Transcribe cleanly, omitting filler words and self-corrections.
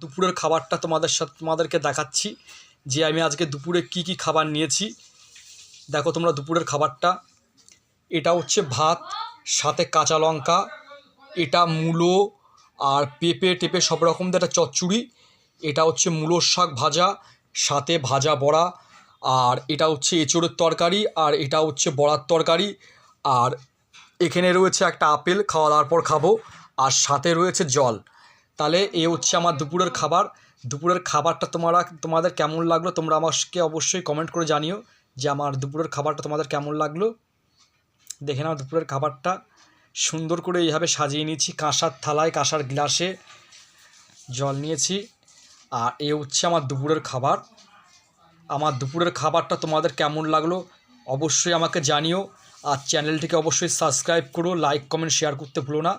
দুপুরের খাবারটা তোমাদেরকে দেখাচ্ছি যে আমি আজকে দুপুরে কি কি খাবার নিয়েছি। দেখো তোমরা দুপুরের খাবারটা, এটা হচ্ছে ভাত, সাথে কাঁচা লঙ্কা, এটা মূলো আর পেঁপে টেপে সব রকম একটা চচ্চড়ি, এটা হচ্ছে মূলোর শাক ভাজা, সাথে ভাজা বড়া, আর এটা হচ্ছে এঁচোড়ের তরকারি, আর এটা হচ্ছে বড়ার তরকারি, আর এখানে রয়েছে একটা আপেল, খাওয়া দাওয়ার পর খাবো, আর সাথে রয়েছে জল। তাহলে এ হচ্ছে আমার দুপুরের খাবার। দুপুরের খাবারটা তোমাদের কেমন লাগলো তোমরা আমাকে অবশ্যই কমেন্ট করে জানিও যে আমার দুপুরের খাবারটা তোমাদের কেমন লাগলো। দেখে নাও দুপুরের খাবারটা সুন্দর করে এইভাবে সাজিয়ে নিয়েছি, কাঁসার থালায় কাঁসার গ্লাসে জল নিয়েছি। আর এ হচ্ছে আমার দুপুরের খাবার। আমার দুপুরের খাবারটা তোমাদের কেমন লাগলো অবশ্যই আমাকে জানিও, আর চ্যানেলটিকে অবশ্যই সাবস্ক্রাইব করো, লাইক কমেন্ট শেয়ার করতে ভুলো না।